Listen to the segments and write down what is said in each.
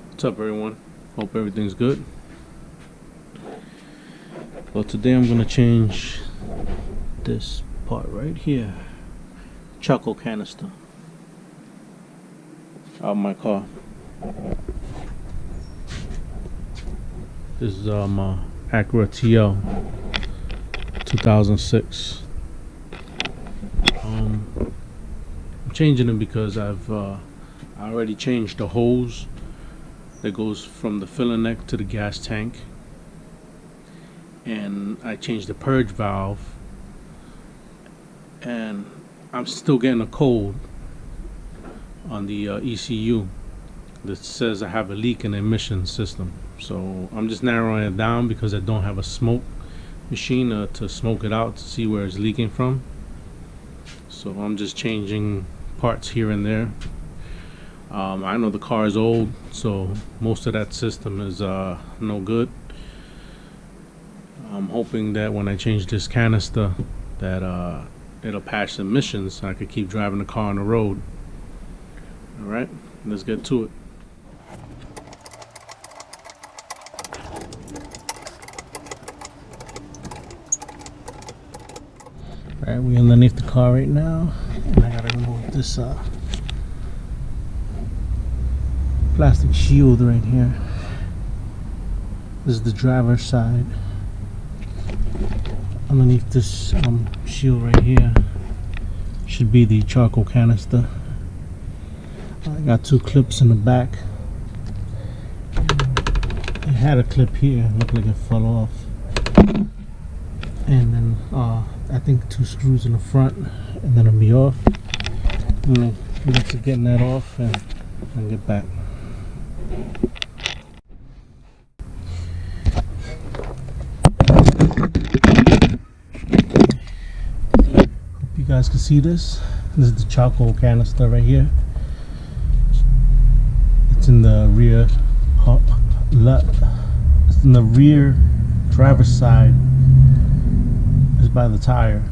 What's up, everyone? Hope everything's good. Well, today I'm gonna change this part right here, charcoal canister, out of my car. This is my Acura TL 2006. I'm changing it because I already changed the hose that goes from the filler neck to the gas tank, and I changed the purge valve, and I'm still getting a code on the ECU that says I have a leak in the emission system. So I'm just narrowing it down because I don't have a smoke machine to smoke it out to see where it's leaking from. So I'm just changing parts here and there. I know the car is old, so most of that system is no good. I'm hoping that when I change this canister that it'll patch the emissions so I could keep driving the car on the road. Alright, let's get to it. Alright, we're underneath the car right now, and I gotta remove this plastic shield right here. This is the driver's side. Underneath this shield right here should be the charcoal canister. I got two clips in the back. It had a clip here, looked like it fell off. And then I think two screws in the front, and then it'll be off. I'm gonna look at getting that off and get back. Hope you guys can see this. This is the charcoal canister right here. It's in the rear. It's in the rear driver's side. It's by the tire.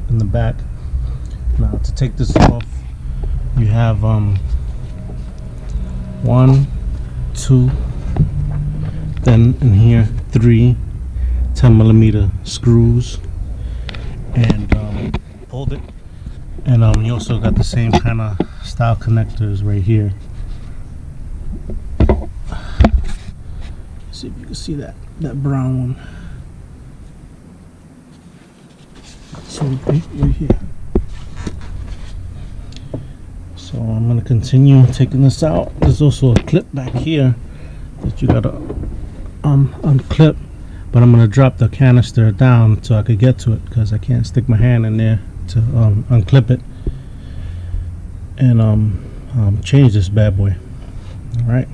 In the back. Now to take this off, you have 1, 2, then in here 3 10mm screws, and hold it. And you also got the same kind of style connectors right here. See if you can see that brown one. So right here. So I'm going to continue taking this out. There's also a clip back here that you got to unclip, but I'm going to drop the canister down so I could get to it because I can't stick my hand in there to unclip it and change this bad boy. All right.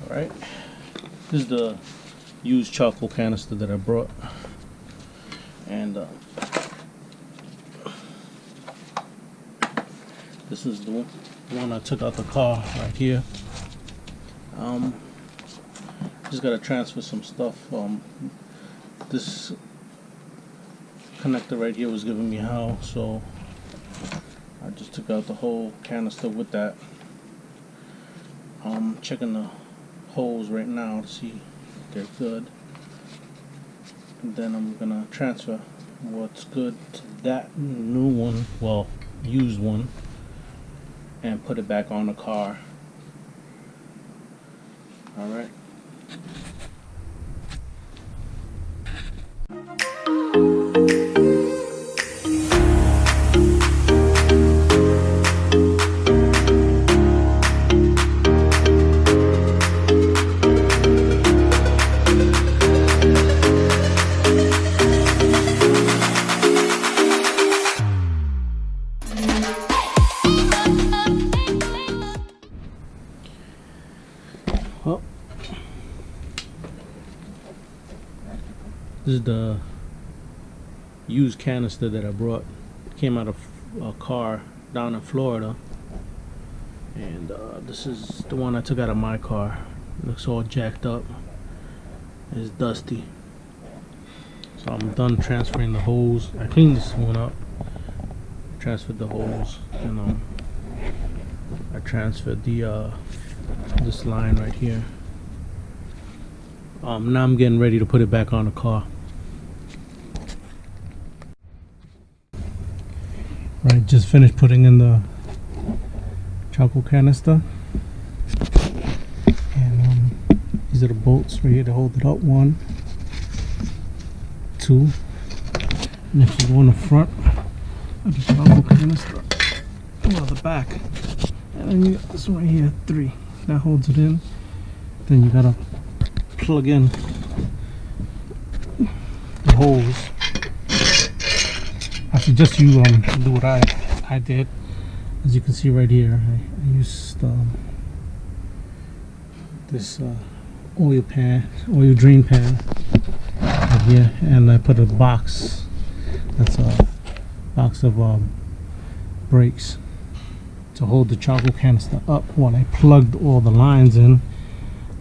Alright, this is the used charcoal canister that I brought, and this is the one I took out the car right here. Just gotta transfer some stuff. This connector right here was giving me hell, so I just took out the whole canister with that. I'm checking the holes right now to see if they're good, and then I'm gonna transfer what's good to that new one, well, used one, and put it back on the car. All right. This is the used canister that I brought. It came out of a car down in Florida, and this is the one I took out of my car. It looks all jacked up. It's dusty. So I'm done transferring the hose. I cleaned this one up, transferred the hose, and I transferred the this line right here. Now I'm getting ready to put it back on the car. Right, just finished putting in the charcoal canister, and these are the bolts right here to hold it up. 1, 2, and if you go in the front of the charcoal canister, well, the back, and then you got this one right here, 3, that holds it in. Then you gotta plug in the hose. I suggest you do what I did. As you can see right here, I used this oil drain pan right here, and I put a box. That's a box of brakes to hold the charcoal canister up when I plugged all the lines in,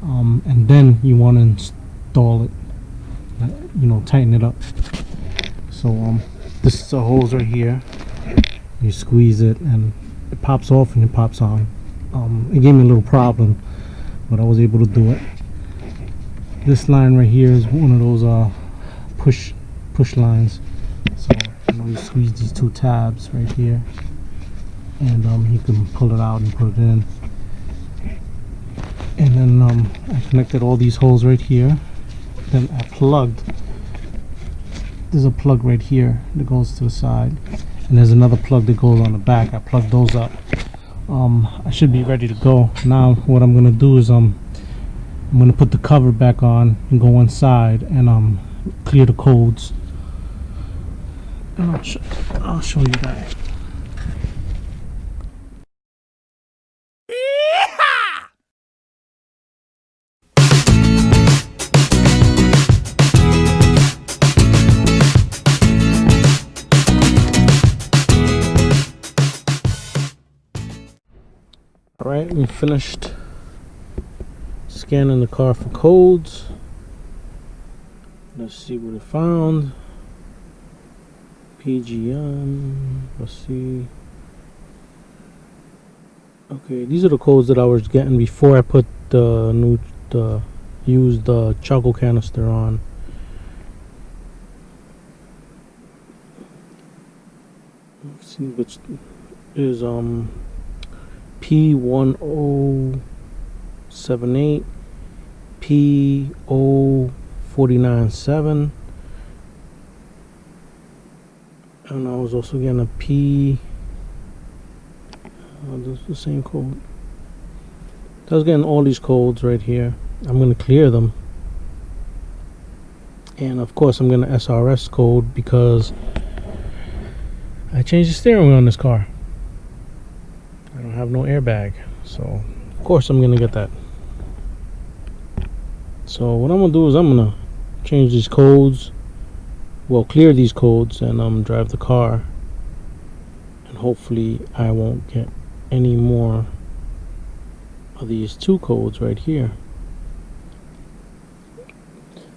and then you want to install it, tighten it up. So this is a hose right here. You squeeze it and it pops off and it pops on. It gave me a little problem, but I was able to do it. This line right here is one of those push lines. So you squeeze these 2 tabs right here, and you can pull it out and put it in. And then I connected all these holes right here. Then I plugged. There's a plug right here that goes to the side, and there's another plug that goes on the back. I plugged those up. I should be ready to go. Now what I'm gonna do is I'm gonna put the cover back on and go inside and clear the codes, and I'll show you that. Alright, we finished scanning the car for codes. Let's see what it found. PGM, let's see. Okay, these are the codes that I was getting before I put the used charcoal canister on. Let's see, which is P1078, P0497, and I was also getting a P. This is the same code. I was getting all these codes right here. I'm going to clear them, and of course I'm going to SRS code because I changed the steering wheel on this car. I don't have no airbag, so of course I'm gonna get that. So what I'm gonna do is I'm gonna change these codes, well, clear these codes, and drive the car, and hopefully I won't get any more of these 2 codes right here,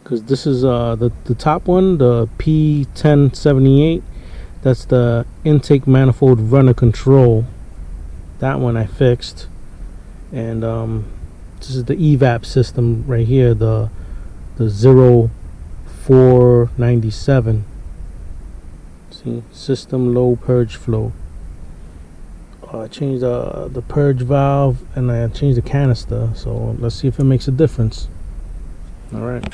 because this is the top one, the P1078. That's the intake manifold runner control. That one I fixed, and this is the evap system right here, the 0497. See, system low purge flow. I changed the purge valve, and I changed the canister, so let's see if it makes a difference. All right.